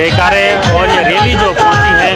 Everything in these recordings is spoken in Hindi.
जयकारे और ये रैली जो पहुंची है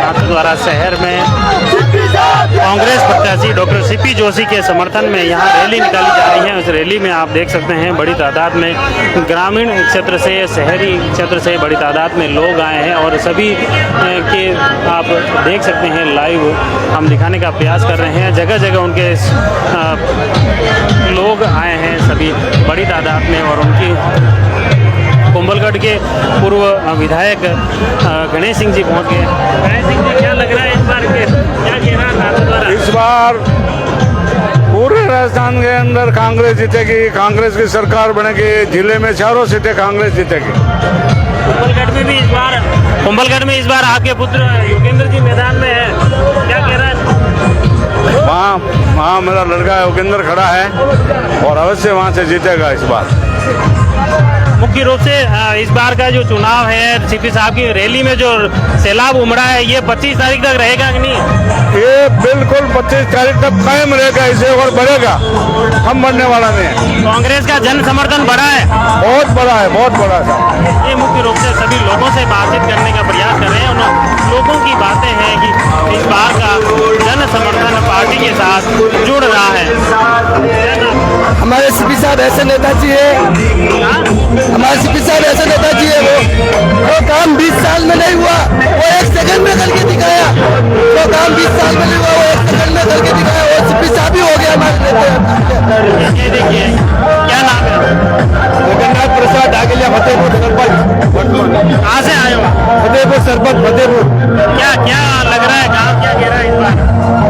नाथद्वारा शहर में कांग्रेस प्रत्याशी डॉक्टर सीपी जोशी के समर्थन में यहाँ रैली निकाली जा रही है। उस रैली में आप देख सकते हैं बड़ी तादाद में ग्रामीण क्षेत्र से, शहरी क्षेत्र से बड़ी तादाद में लोग आए हैं और सभी के आप देख सकते हैं लाइव हम दिखाने का प्रयास कर रहे हैं। जगह जगह उनके लोग आए हैं सभी बड़ी तादाद में और उनकी कुंभलगढ़ के पूर्व विधायक गणेश सिंह जी पहुंच गए। गणेश सिंह जी, क्या लग रहा है इस बार के क्या कहना नाथद्वारा? इस बार पूरे राजस्थान के अंदर कांग्रेस जीतेगी, कांग्रेस की सरकार बनेगी, जिले में चारों सीटें कांग्रेस जीतेगी। कुंभलगढ़ में इस बार आपके पुत्र योगेंद्र जी मैदान में है, क्या कह रहा है? वहाँ मेरा लड़का योगेंद्र खड़ा है और अवश्य वहाँ से जीतेगा इस बार। मुख्य रूप से इस बार का जो चुनाव है, सीपी साहब की रैली में जो सैलाब उमड़ा है, ये 25 तारीख तक रहेगा कि नहीं? ये बिल्कुल 25 तारीख तक कायम रहेगा, इसे और बढ़ेगा, कम बढ़ने वाला नहीं है। कांग्रेस का जन समर्थन बढ़ा है, बहुत बड़ा है, बहुत बड़ा है। ये मुख्य रूप से सभी लोगों से बातचीत करने का प्रयास कर रहे हैं। उन लोगों की बातें हैं कि इस बार का जन समर्थन पार्टी के साथ जुड़ रहा है। हमारे सीपी साहब ऐसे नेताजी है, हमारे सीपी साहब ऐसे नेताजी है। वो काम 20 साल में नहीं हुआ, वो 1 सेकंड में करके दिखाया। वो काम 20 साल में नहीं हुआ, वो 1 सेकंड में करके दिखाया। वो सीपी साहब ही हो गया हमारे नेता। देखिए, क्या नाम है? जगन्नाथ प्रसाद डागेलिया, फतेहपुर सरपंच। कहाँ से आए हो? फतेहपुर सरपंच, फतेहपुर। क्या क्या लग रहा है, गाँव क्या कह रहा है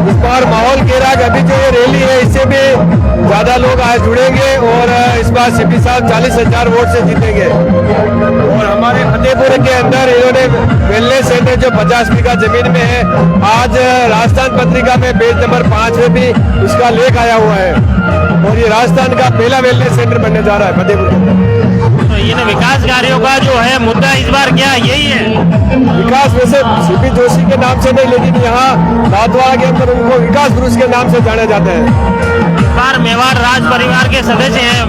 इस बार माहौल कह रहा है कि अभी जो ये रैली है इससे भी ज्यादा लोग आज जुड़ेंगे और इस बार सीपी साहब 40,000 वोट से जीतेंगे। और हमारे फतेहपुर के अंदर इन्होंने वेलनेस सेंटर जो 50 बीघा जमीन में है, आज राजस्थान पत्रिका में पेज नंबर 5 में भी उसका लेख आया हुआ है और ये राजस्थान का पहला वेलनेस सेंटर बनने जा रहा है फतेहपुर। तो ये विकास कार्यों का जो है मुद्दा इस बार क्या यही है? विकास वैसे सीपी जोशी के नाम से नहीं, लेकिन यहाँ नाथद्वारा के अंदर उनको विकास पुरुष के नाम से जाना जाता है। इस बार मेवाड़ राज परिवार के सदस्य हैं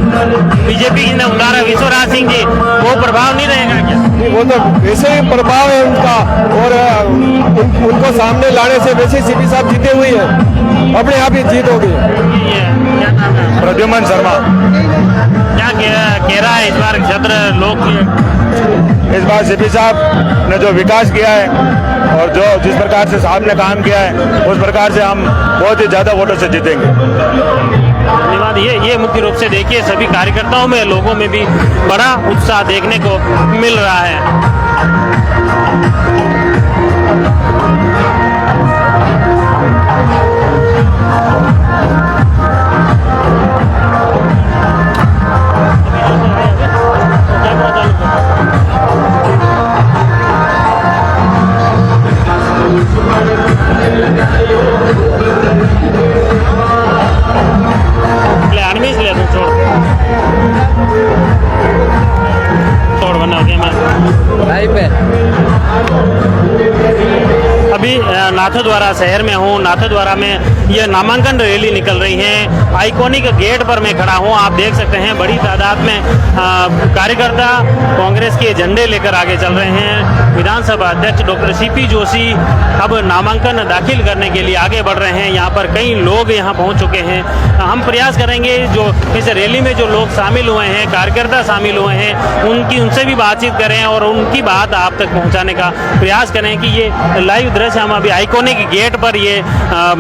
बीजेपी ने उतारा विश्वराज सिंह जी, वो प्रभाव नहीं रहेगा क्या? वो तो वैसे ही प्रभाव है उनका और उनको सामने लाने से वैसे सीपी साहब जीते हुए हैं, अपने आप ही जीत होगी। प्रद्युमन शर्मा क्या कह रहा है इस बार क्षेत्र लोग? इस बार सीपी साहब ने जो विकास किया है और जो जिस प्रकार से साहब ने काम किया है, उस प्रकार से हम बहुत ही ज्यादा वोटों से जीतेंगे। धन्यवाद। ये मुख्य रूप से देखिए सभी कार्यकर्ताओं में, लोगों में भी बड़ा उत्साह देखने को मिल रहा है। अभी नाथद्वारा शहर में हूँ। नाथद्वारा में यह नामांकन रैली निकल रही है। आइकॉनिक गेट पर मैं खड़ा हूँ। आप देख सकते हैं बड़ी तादाद में कार्यकर्ता कांग्रेस के झंडे लेकर आगे चल रहे हैं। विधानसभा अध्यक्ष डॉक्टर सीपी जोशी अब नामांकन दाखिल करने के लिए आगे बढ़ रहे हैं। यहाँ पर कई लोग यहाँ पहुँच चुके हैं। हम प्रयास करेंगे जो इस रैली में जो लोग शामिल हुए हैं, कार्यकर्ता शामिल हुए हैं, उनसे भी बातचीत करें और उनकी बात आप तक पहुँचाने का प्रयास करें कि ये लाइव दृश्य हम अभी आइकॉनिक गेट पर ये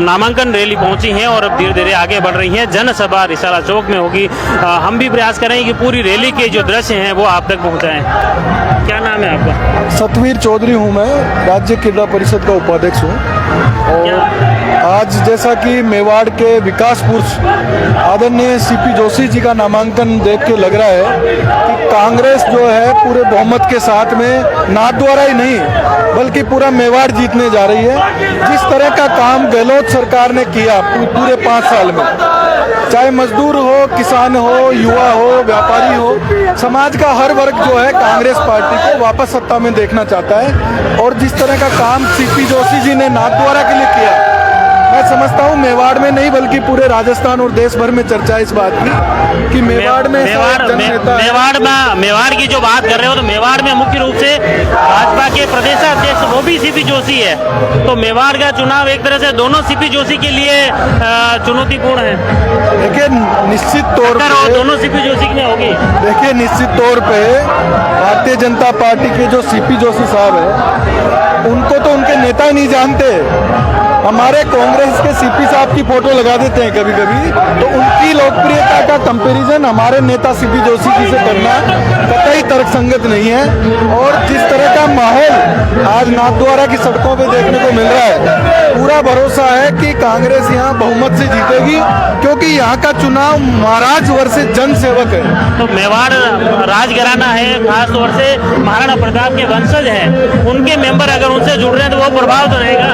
नामांकन रैली पहुंची है और अब धीरे धीरे आगे बढ़ रही है। जनसभा रिसाला चौक में होगी। हम भी प्रयास करेंगे कि पूरी रैली के जो दृश्य हैं वो आप तक पहुंचाएं। क्या नाम है आपका? सतवीर चौधरी हूँ मैं, राज्य क्रीड़ा परिषद का उपाध्यक्ष हूँ। और आज जैसा कि मेवाड़ के विकास पुरुष आदरणीय सीपी जोशी जी का नामांकन देख के लग रहा है कि कांग्रेस जो है पूरे बहुमत के साथ में नाथद्वारा ही नहीं बल्कि पूरा मेवाड़ जीतने जा रही है। जिस तरह का काम गहलोत सरकार ने किया पूरे 5 साल में, चाहे मजदूर हो, किसान हो, युवा हो, व्यापारी हो, समाज का हर वर्ग जो है कांग्रेस पार्टी को वापस सत्ता में देखना चाहता है। और जिस तरह का काम सीपी जोशी जी ने नाथद्वारा के लिए किया, मैं समझता हूँ मेवाड़ में नहीं बल्कि पूरे राजस्थान और देश भर में चर्चा है इस बात की कि मेवाड़ में मेवाड़ की जो बात कर रहे हो तो मेवाड़ में मुख्य रूप से भाजपा के प्रदेशाध्यक्ष वो भी सीपी जोशी है, तो मेवाड़ का चुनाव एक तरह से दोनों सीपी जोशी के लिए चुनौतीपूर्ण है। देखिए निश्चित तौर पे दोनों सीपी जोशी की होगी। देखिए निश्चित तौर पे भारतीय जनता पार्टी के जो सीपी जोशी साहब है उनको तो उनके नेता ही नहीं जानते। हमारे कांग्रेस के सीपी साहब की फोटो लगा देते हैं कभी कभी, तो उनकी लोकप्रियता का कंपैरिजन हमारे नेता सीपी जोशी जी से करना कतई तर्कसंगत नहीं है। और जिस तरह का माहौल आज नाथद्वारा की सड़कों पे देखने को मिल रहा है, पूरा भरोसा है कि कांग्रेस यहाँ बहुमत से जीतेगी, क्योंकि यहाँ का चुनाव महाराज वर्सेस जन सेवक है। तो मेवाड़ राजघराना है, खास तौर से महाराणा प्रताप के वंशज हैं, उनके मेंबर अगर उनसे जुड़ रहे हैं तो वो प्रभाव तो रहेगा।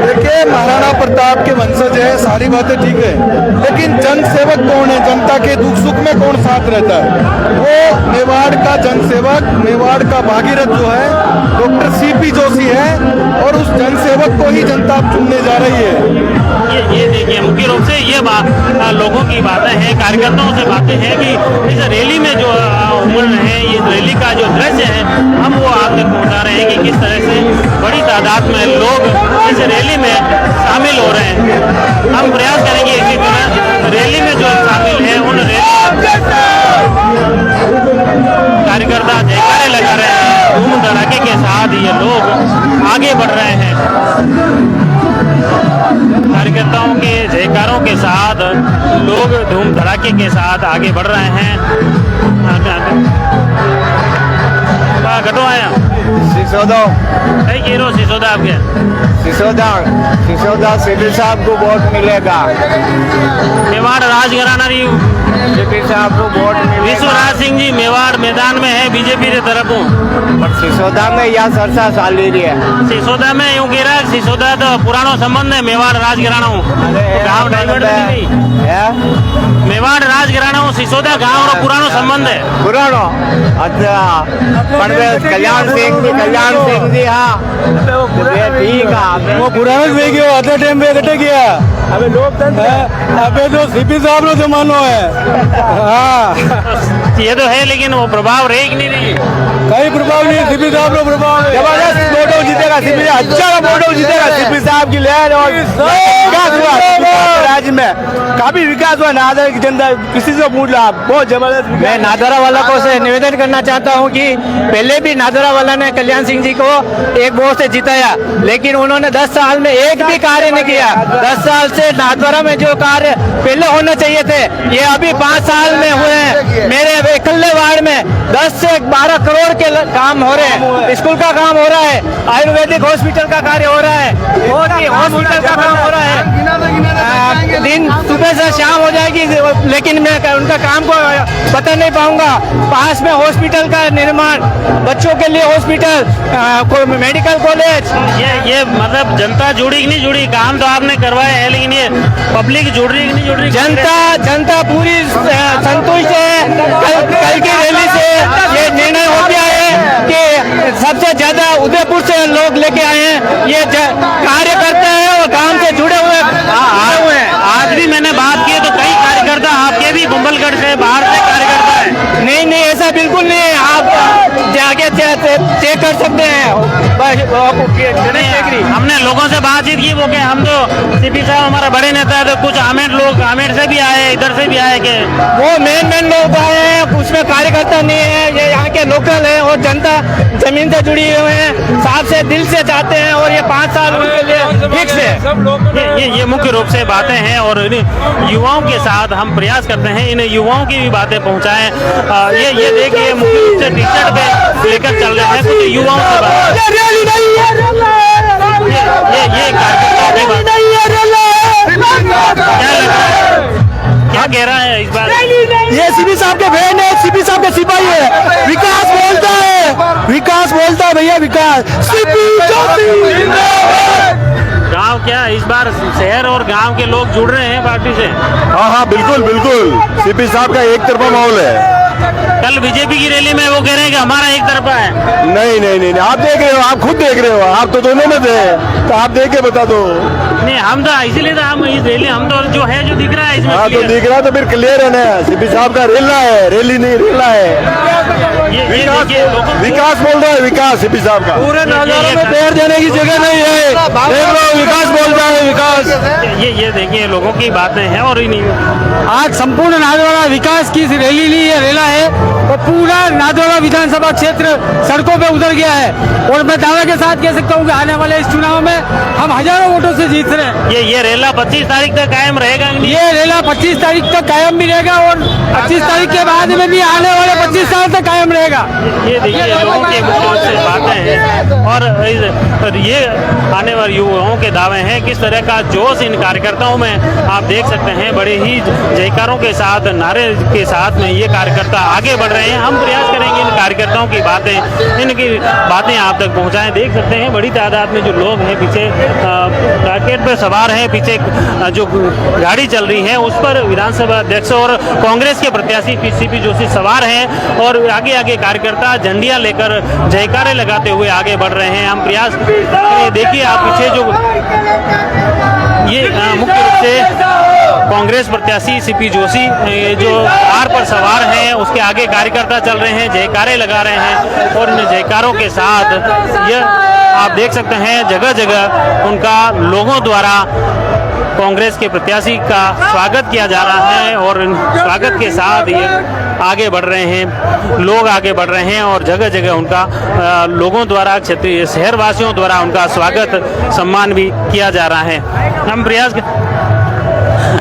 देखिए महाराणा प्रताप के वंशज है, सारी बातें ठीक है, लेकिन जन सेवक कौन है? जनता के दुख सुख में कौन साथ रहता है? वो मेवाड़ का जनसेवक, मेवाड़ का भागीरथ जो है डॉक्टर सीपी जोशी है, और उस जनसेवक को ही जनता चुनने जा रही है। ये देखिए मुख्य रूप से ये बात लोगों की बातें हैं, कार्यकर्ताओं से बातें हैं कि इस रैली में जो उमड़ रहे हैं, ये रैली का जो दृश्य है हम वो आप तक पहुंचा रहे हैं कि किस तरह से बड़ी तादाद में लोग इस रैली में शामिल हो रहे हैं। हम प्रयास करेंगे इसी तरह रैली में जो शामिल है उन कार्यकर्ता जयकारे लगा रहे हैं, धूम धड़ाके के साथ ये लोग आगे बढ़ रहे हैं। कार्यकर्ताओं के जयकारों के साथ लोग धूम धड़ाके के साथ आगे बढ़ रहे हैं। घटो आया सिसोदा सिसोदा आपके सिसोदा सीपी साहब को वोट मिलेगा। मेवाड़ राजघराना सीपी साहब को वोट मिलेगा। विश्वराज सिंह जी मेवाड़ मैदान में है बीजेपी के तरफ पर सिसोदा में या सरसा साली रही है। सिसोदा में यूं कह रहा है, सिसोदा तो पुरानो संबंध है मेवाड़ राजघराना गाँव डाइवर्ट नहीं। मेवाड़ राजघराना सिसोदा गाँव रो पुरानो संबंध है। पुरानो अच्छा कल्याण सिंह जी हाँ ठीक है वो पुराना से गया आधे टाइम पे इकट्ठे किया। अबे लोकतंत्र अबे तो सीपी साहब नो जमानो है। हाँ ये तो है, लेकिन वो प्रभाव रही कि नहीं रही? कहीं प्रभाव नहीं, सीपी साहब नो प्रभाव है। जबरदस्त फोटो जीतेगा सीपी, अच्छा फोटो जीतेगा सीपी साहब की लहर। और विकास हुआ राज्य में, काफी विकास हुआ। नादर की जनता किसी से पूछ लो आप, बहुत जबरदस्त। मैं नादरा वाला को से निवेदन करना चाहता हूँ कि पहले भी नादरा वाला ने कल्याण सिंह जी को एक वोट से जिताया, लेकिन उन्होंने 10 साल में एक भी कार्य नहीं किया। 10 साल से नाथद्वारा में जो कार्य पहले होने चाहिए थे ये अभी 5 साल में हुए हैं। मेरे इकल्ले वार्ड में 10 से 12 करोड़ के काम हो रहे हैं, स्कूल का काम हो रहा है, आयुर्वेदिक हॉस्पिटल का कार्य हो रहा है, हॉस्पिटल का काम हो रहा है। दिन सुबह से शाम हो जाएगी, लेकिन मैं उनका काम को बता नहीं पाऊंगा। पास में हॉस्पिटल का निर्माण, बच्चों के लिए हॉस्पिटल, मेडिकल कॉलेज। ये मतलब जनता जुड़ी कि नहीं जुड़ी? काम तो आपने करवाया है, लेकिन ये पब्लिक जुड़ रही कि नहीं जुड़ रही? जनता पूरी संतुष्ट है। कल की रैली से ये निर्णय हो गया है कि सबसे ज्यादा उदयपुर से लोग लेके आए हैं। ये कार्य करते हैं और काम से जुड़े हुए हैं। आज भी मैंने बात की तो कई कार्यकर्ता आपके भी कुंभलगढ़ से बाहर से कार्यकर्ता है। नहीं, ऐसा बिल्कुल नहीं है। आप जाके चेक कर सकते हैं। हमने लोगों से बातचीत की, वो क्या हम तो सीपी साहब हमारा बड़े नेता है, तो कुछ आमेर से भी आए, इधर से भी आए के वो मेन लोग आए हैं, उसमें कार्यकर्ता नहीं है। ये यहाँ के लोकल है और जनता जमीन से जुड़ी हुए हैं, साफ से दिल से चाहते हैं और ये 5 साल उनके लिए फिक्स है। ये मुख्य रूप से बातें हैं और युवाओं के साथ हम प्रयास करते हैं इन युवाओं की भी बातें पहुंचाएं। ये देखिए मुख्य रूप से टी शर्ट पे लेकर चल रहे हैं कुछ युवाओं से बात। ये कार्यकर्ताओं की बात सीपी साहब के बहन है, सीपी साहब के सिपाही है। विकास बोलता है भैया, विकास। सीपी जोशी गांव क्या इस बार शहर और गांव के लोग जुड़ रहे हैं पार्टी से? हाँ बिल्कुल बिल्कुल, सीपी साहब का एक तरफा माहौल है। कल बीजेपी की रैली में वो कह रहे हैं कि हमारा एक तरफा है। नहीं, आप देख रहे हो, आप खुद देख रहे हो, आप तो दोनों में थे, तो आप देख के बता दो। नहीं, हम तो इसीलिए तो हम इस रैली, हम तो जो है जो दिख रहा है इसमें हाँ तो clear। दिख रहा तो फिर क्लियर है ना, सीपी साहब का रेला है, रैली नहीं रेला है। ये देखिए लोगों को- विकास बोल रहा है, विकास सीपी साहब का। पूरे नजारों में पैर देने की जगह नहीं है। देख लो, विकास बोलता है, विकास। ये देखिए लोगों की बातें हैं और आज संपूर्ण नादौरा विकास की रैली ली है, रेला है, और पूरा नादौरा विधानसभा क्षेत्र सड़कों पे उतर गया है। और मैं दावे के साथ कह सकता हूँ कि आने वाले इस चुनाव में हम हजारों वोटों से जीत रहे हैं। ये रेला 25 तारीख तक कायम रहेगा कि नहीं? ये रेला 25 तारीख तक कायम भी रहेगा और 25 तारीख के बाद में भी आने वाले 25 साल तक कायम रहेगा। ये देखिए लोगों के मुख्य से बातें हैं और ये आने वाले युवाओं के दावे हैं। किस तरह का जोश इन कार्यकर्ताओं में आप देख सकते हैं। बड़े ही जयकारों के साथ, नारे के साथ में ये कार्यकर्ता आगे बढ़ रहे हैं। हम प्रयास करेंगे इन कार्यकर्ताओं की इनकी बातें आप तक पहुंचाएं। देख सकते हैं बड़ी तादाद में जो लोग हैं पीछे राकेट पर सवार हैं, पीछे जो गाड़ी चल रही है उस पर विधानसभा अध्यक्ष और कांग्रेस के प्रत्याशी सीपी जोशी सवार हैं और आगे आगे कार्यकर्ता झंडियां लेकर जयकारे लगाते हुए आगे बढ़ रहे हैं। हम प्रयास देखिए आप पीछे जो ये मुख्य रूप से कांग्रेस प्रत्याशी सीपी जोशी जो कार पर सवार हैं, उसके आगे कार्यकर्ता चल रहे हैं, जयकारे लगा रहे हैं और इन जयकारों के साथ यह आप देख सकते हैं जगह जगह उनका लोगों द्वारा कांग्रेस के प्रत्याशी का स्वागत किया जा रहा है और स्वागत के साथ ये आगे बढ़ रहे हैं, लोग आगे बढ़ रहे हैं और जगह जगह उनका लोगों द्वारा, क्षेत्रीय शहरवासियों द्वारा उनका स्वागत सम्मान भी किया जा रहा है। हम प्रयास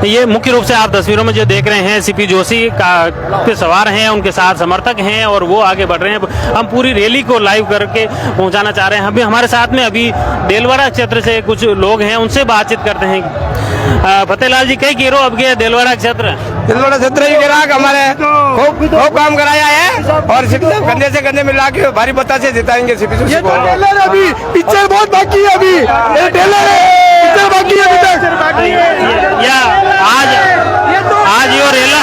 ये मुख्य रूप से आप तस्वीरों में जो देख रहे हैं सीपी जोशी पे सवार हैं, उनके साथ समर्थक हैं और वो आगे बढ़ रहे हैं। हम पूरी रैली को लाइव करके पहुंचाना चाह रहे हैं। अभी हमारे साथ में अभी देलवाड़ा क्षेत्र से कुछ लोग हैं, उनसे बातचीत करते हैं। फतेहलाल जी, कई कीरो अब गए देलवाड़ा क्षेत्र ही गिराक हमारे खूब काम कराया है और कंधे से कंधे मिला के भारी बता से जिताएंगे सीपी जोशी को। अभी पिक्चर बहुत बाकी है, अभी पिक्चर बाकी है अभी तक। या आज यो रेला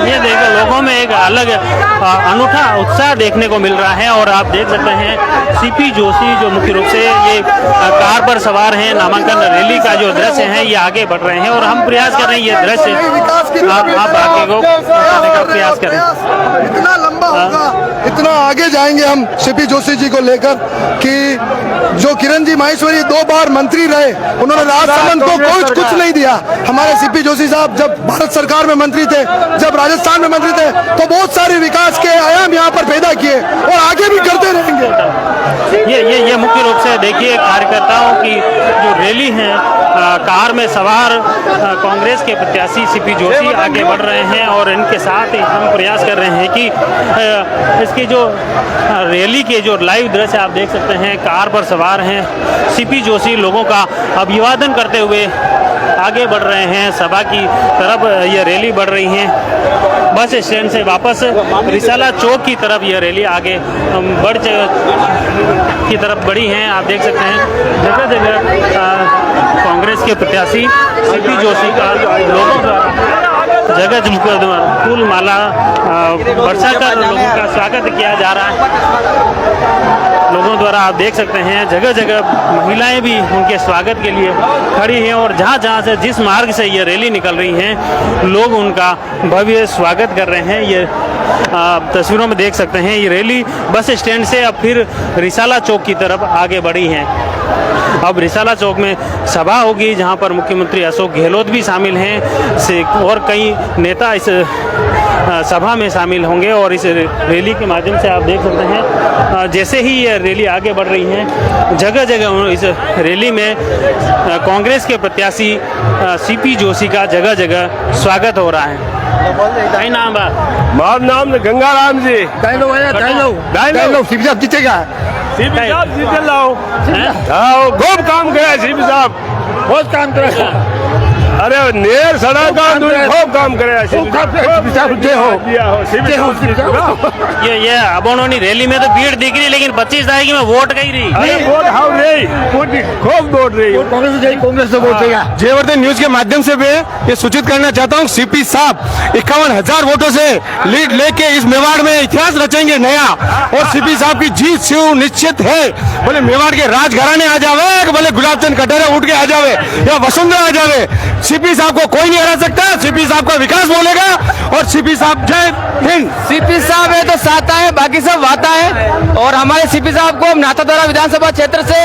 ये देखो लोगों में एक अलग अनूठा उत्साह देखने को मिल रहा है और आप देख सकते हैं सीपी जोशी जो मुख्य रूप से ये कार पर सवार हैं, नामांकन रैली का जो दृश्य है ये आगे बढ़ रहे हैं और हम प्रयास कर रहे हैं ये दृश्य आप आगे को पहुंचाने का प्रयास करें। इतना लंबा होगा, इतना आगे जाएंगे हम सीपी जोशी जी को लेकर कि जो किरण जी माहेश्वरी 2 बार मंत्री रहे, उन्होंने राजसमंद को कुछ नहीं दिया। हमारे सीपी जोशी साहब जब भारत सरकार में मंत्री थे, जब राजस्थान में मंत्री थे, तो बहुत सारे विकास के आयाम यहाँ पर पैदा किए और आगे भी करते रहेंगे। ये मुख्य रूप से देखिए कार्यकर्ताओं की जो रैली है, कार में सवार कांग्रेस के प्रत्याशी सीपी जोशी आगे बढ़ रहे हैं और इनके साथ ही हम प्रयास कर रहे हैं कि इसकी जो रैली के जो लाइव दृश्य आप देख सकते हैं, कार पर सवार हैं सीपी जोशी लोगों का अभिवादन करते हुए आगे बढ़ रहे हैं। सभा की तरफ ये रैली बढ़ रही है। बस स्टैंड से वापस रिसाला चौक की तरफ यह रैली आगे बढ़ की तरफ बढ़ी है। आप देख सकते हैं जगह जगह कांग्रेस के प्रत्याशी सीपी जोशी का लोगों द्वारा जगह फूल माला वर्षा कर लोगों का स्वागत किया जा रहा है। लोगों द्वारा आप देख सकते हैं जगह जगह महिलाएं भी उनके स्वागत के लिए खड़ी हैं और जहां जहां से जिस मार्ग से ये रैली निकल रही है लोग उनका भव्य स्वागत कर रहे हैं। ये तस्वीरों में देख सकते हैं ये रैली बस स्टैंड से अब फिर रिसाला चौक की तरफ आगे बढ़ी है। अब रिसाला चौक में सभा होगी जहां पर मुख्यमंत्री अशोक गहलोत भी शामिल हैं और कई नेता इस सभा में शामिल होंगे और इस रैली के माध्यम से आप देख सकते हैं जैसे ही ये रैली आगे बढ़ रही है जगह जगह इस रैली में कांग्रेस के प्रत्याशी सीपी जोशी का जगह जगह स्वागत हो रहा है। कई नाम बा? मार नाम गंगाराम जी। सीपी साहब जीतेगा। सीपी साहब जीत लाओ हैं? हाँ खूब काम किया सीपी साहब बहुत काम करे अरे नेर सड़क का खूब काम करे ये अब उन्होंने रैली में तो भीड़ दिख रही, लेकिन 25 तारीख में वोट कही रही। खूब वोट रही कांग्रेस से वोट देगा। जयवर्धन न्यूज के माध्यम से मैं ये सूचित करना चाहता हूँ सीपी साहब 51,000 वोटों से लीड लेके इस मेवाड़ में इतिहास रचेंगे नया और सीपी साहब की जीत सुनिश्चित है। बोले मेवाड़ के राजघराने आ जावे, बोले गुलाब चंद कटारिया उठ के आ जावे या वसुंधरा आ जावे, सीपी साहब को कोई नहीं हरा सकता। सीपी साहब का विकास बोलेगा और सीपी साहब जय हिंद। सीपी साहब है तो साता है, बाकी सब वाता है। और हमारे सीपी साहब को हम नाथद्वारा विधानसभा क्षेत्र से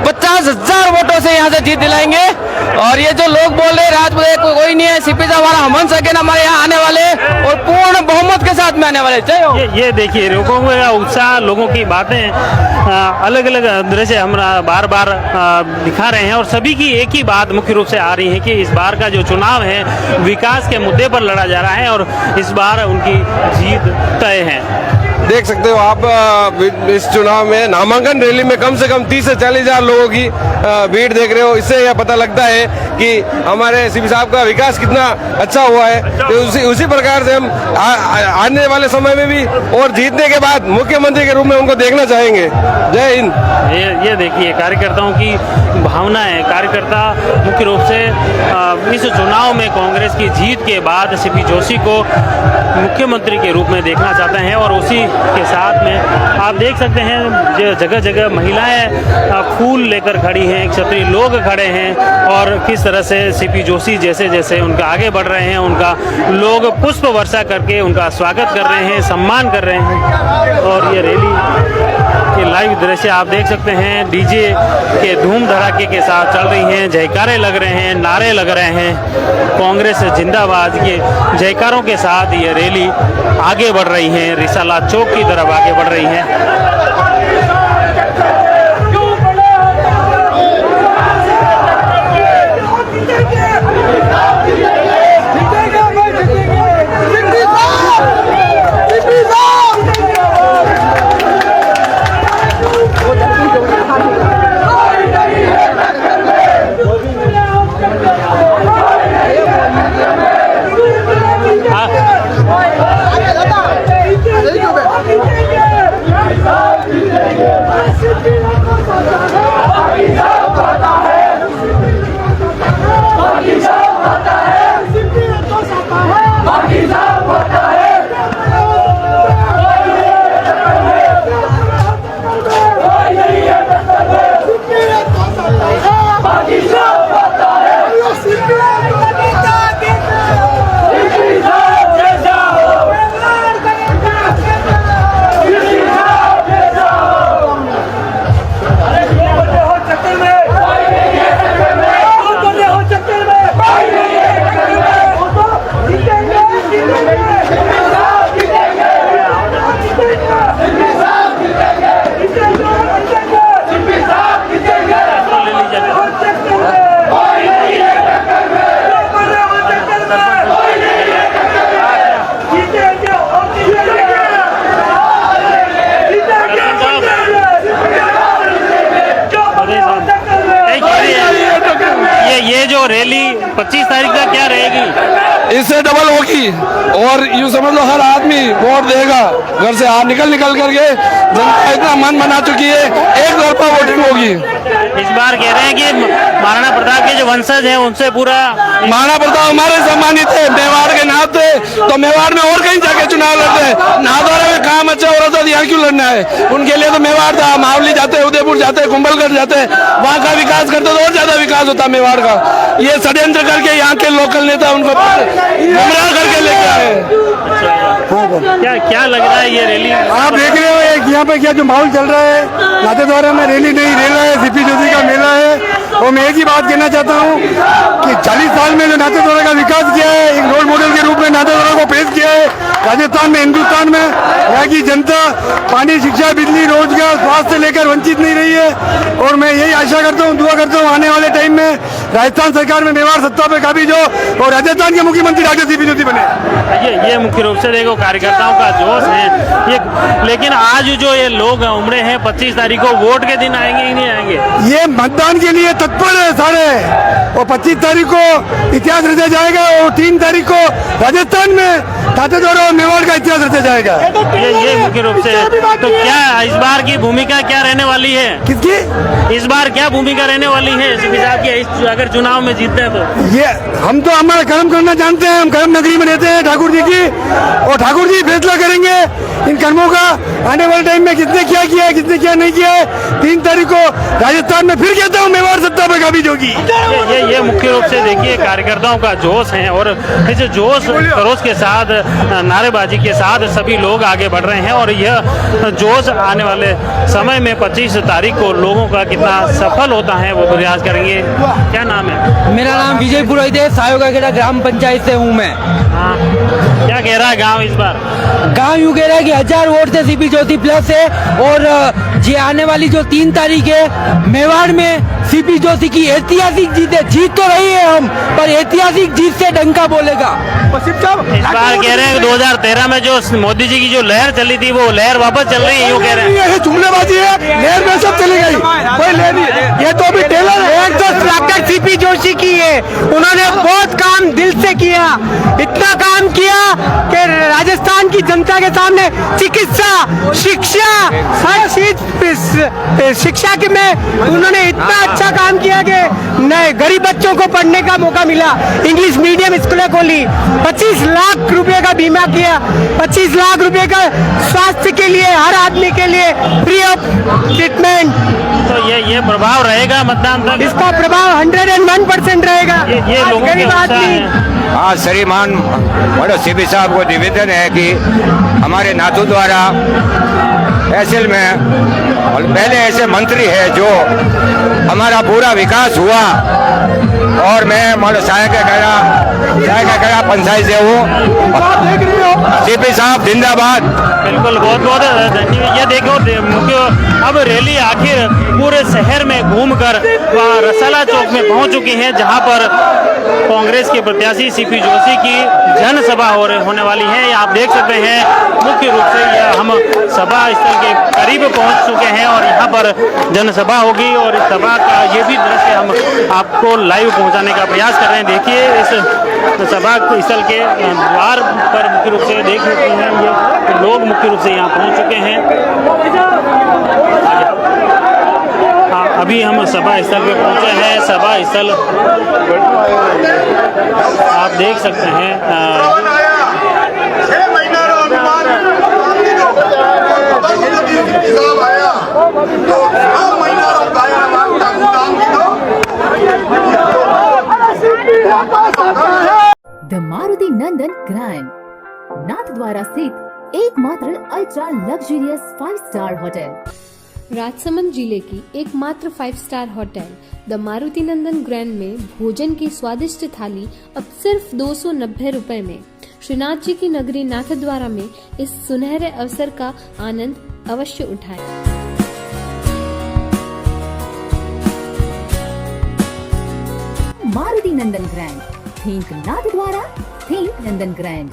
50,000 वोटों से यहाँ से जीत दिलाएंगे। और ये जो लोग बोल रहे रात में कोई नहीं है, सीपी साहब हमारा हमन सेकेंड हमारे यहाँ आने वाले और पूर्ण बहुमत के साथ में आने वाले। जय हो। ये देखिए लोगों का उत्साह, लोगों की बातें अलग अलग दृश्य हम बार बार दिखा रहे हैं और सभी की एक ही बात मुख्य रूप से आ रही है कि इस बार का जो चुनाव है विकास के मुद्दे पर लड़ा जा रहा है और इस बार उनकी जीत तय है। देख सकते हो आप इस चुनाव में नामांकन रैली में कम से कम 30 से 40,000 लोगों की भीड़ देख रहे हो। इससे यह पता लगता है कि हमारे सीपी साहब का विकास कितना अच्छा हुआ है। तो उसी प्रकार से हम आने वाले समय में भी और जीतने के बाद मुख्यमंत्री के रूप में उनको देखना चाहेंगे। जय हिंद। ये देखिए कार्यकर्ताओं की भावना है। कार्यकर्ता मुख्य रूप से इस चुनाव में कांग्रेस की जीत के बाद सीपी जोशी को मुख्यमंत्री के रूप में देखना चाहते हैं और उसी के साथ में आप देख सकते हैं जगह जगह महिलाएं फूल लेकर खड़ी हैं, क्षत्रिय लोग खड़े हैं और किस तरह से सीपी जोशी जैसे जैसे उनका आगे बढ़ रहे हैं उनका लोग पुष्प वर्षा करके उनका स्वागत कर रहे हैं, सम्मान कर रहे हैं। और ये रैली के लाइव दृश्य आप देख सकते हैं, डीजे के धूम धड़ाके के साथ चल रही हैं, जयकारे लग रहे हैं, नारे लग रहे हैं, कांग्रेस जिंदाबाद के जयकारों के साथ ये रैली आगे बढ़ रही है, रिसाला चौक की तरफ आगे बढ़ रही है। ये जो रैली 25 तारीख तक क्या रहेगी? इससे डबल होगी और यूँ समझ लो हर आदमी वोट देगा। घर से निकल करके जनता इतना मन बना चुकी है, एक तरफा वोटिंग होगी। इस बार कह रहे हैं कि महाराणा प्रताप के जो वंशज हैं उनसे पूरा महाराणा प्रताप हमारे सम्मानित है मेवाड़ के नाते, तो मेवाड़ में और कहीं जाके चुनाव लड़ते हैं। नाथद्वारा में काम अच्छा हो रहा था, यहाँ क्यों लड़ना है? उनके लिए तो मेवाड़ था, मावली जाते, उदयपुर जाते, कुंभलगढ़ जाते, वहाँ का विकास करते तो और ज्यादा विकास होता मेवाड़ का। ये षड्यंत्र करके यहाँ के लोकल नेता उनको गुमराह करके लेके आए। क्या लग रहा है ये रैली? आप देख रहे हो यहाँ पे क्या जो माहौल चल रहा है, नाथद्वारा में रैली नहीं, रेला है, सीपी जोशी का मेला है और मैं एक ही बात कहना चाहता हूँ कि 40 साल में जो नाथद्वारा का विकास किया है, एक रोल मॉडल के रूप में नाथद्वारा को पेश किया है राजस्थान में, हिंदुस्तान में। यहाँ की जनता पानी, शिक्षा, बिजली, रोजगार, स्वास्थ्य से लेकर वंचित नहीं रही है। और मैं यही आशा करता हूँ, दुआ करता हूँ आने वाले टाइम में राजस्थान सरकार में मेवाड़ सत्ता पे काबिज हो और राजस्थान के मुख्यमंत्री डॉक्टर सीपी जोशी बने। ये मुख्य रूप से देखो कार्यकर्ताओं का जोश है ये। लेकिन आज जो ये लोग उमड़े हैं 25 तारीख को वोट के दिन आएंगे ही नहीं आएंगे? ये मतदान के लिए तत्पर है सारे, और 25 तारीख को इतिहास रचा जाएगा और 3 तारीख को राजस्थान में नाथद्वारा और मेवाड़ का इतिहास रचा जाएगा। ये मुख्य रूप से तो क्या इस बार की भूमिका क्या रहने वाली है? किसकी इस बार क्या भूमिका रहने वाली है सीपी साहब की अगर चुनाव में जीतते हैं तो? ये हम तो हमारा कर्म करना जानते हैं, हम कर्म नगरी में रहते हैं ठाकुर जी की, और ठाकुर जी फैसला करेंगे इन कर्मों का आने वाले टाइम में किसने क्या किया है, किसने क्या नहीं किया है। 3 तारीख को राजस्थान में फिर कहता हूँ मेवाड़ सत्ता पे काबिज होगी। ये मुख्य रूप से देखिए कार्यकर्ताओं का जोश है और इस जोश खरोश के साथ नारेबाजी के साथ सभी लोग आगे बढ़ रहे हैं। और यह जोश आने वाले समय में 25 तारीख को लोगों का कितना सफल होता है वो प्रयास करेंगे। क्या नाम है? मेरा नाम विजय पुरोहित है, सायोगाखेड़ा ग्राम पंचायत से हूँ मैं। हाँ, क्या कह रहा है गांव इस बार? गांव यूँ कह रहा है कि 1000 वोट से सीपी ज्योति प्लस है, और ये आने वाली जो 3 तारीख है मेवाड़ में सीपी जोशी की ऐतिहासिक जीत है। जीत तो रही है हम, पर ऐतिहासिक जीत से डंका बोलेगा। इस बार कह रहे हैं 2013 में जो मोदी जी की जो लहर चली थी वो लहर वापस चल रही है, यूँ कह रहे हैं। ये जुमलेबाजी है, लहर में सब चली गई, कोई लहर नहीं। ये तो अभी टेलर है। तो डॉक्टर सीपी जोशी की है, उन्होंने बहुत काम दिल से किया, इतना काम किया कि राजस्थान की जनता के सामने चिकित्सा, शिक्षा, हर चीज शिक्षा के में उन्होंने इतना अच्छा काम किया कि नए गरीब बच्चों को पढ़ने का मौका मिला, इंग्लिश मीडियम स्कूलें खोली, 25 लाख रुपए का बीमा किया, 25 लाख रुपए का स्वास्थ्य के लिए हर आदमी के लिए फ्री ऑफ ट्रीटमेंट। तो ये प्रभाव रहेगा मतदान तक? इसका प्रभाव 101% रहेगा। ये लोगों के उत्साह है। हाँ, श्रीमान बड़े सीपी साहब को निवेदन है कि हमारे नाथू द्वारा तहसील में और पहले ऐसे मंत्री है जो हमारा पूरा विकास हुआ, और मैं सायगाखेड़ा पंचायत से हूँ। सीपी साहब जिंदाबाद। बिल्कुल, बहुत बहुत धन्यवाद। ये देखो अब रैली आखिर पूरे शहर में घूमकर वहाँ रसाला चौक में पहुंच चुकी है, जहां पर कांग्रेस के प्रत्याशी सीपी जोशी की जनसभा होने वाली है। आप देख सकते हैं मुख्य रूप से यह हम सभा स्थल के करीब पहुंच चुके हैं और यहाँ पर जनसभा होगी, और इस सभा का ये भी दृश्य हम आपको लाइव पहुंचाने का प्रयास कर रहे हैं। देखिए इस सभा स्थल के द्वार पर मुख्य रूप से देख सकते हैं ये लोग मुख्य रूप से यहाँ पहुंच चुके हैं। हाँ, अभी हम सभा स्थल पे पहुंचे हैं। सभा स्थल आप देख सकते हैं। The Maruti Nandan grand Nathdwara स्थित एकमात्र ultra luxurious 5 star hotel. Rajsamand जिले की एकमात्र 5 star hotel the Maruti Nandan grand में भोजन की स्वादिष्ट थाली अब सिर्फ 290 रुपए में। श्रीनाथ जी की नगरी नाथद्वारा में इस सुनहरे अवसर का आनंद अवश्य उठाएं। मारुति नंदन ग्रैंड, थिंक नाथद्वारा, थिंक नंदन ग्रैंड।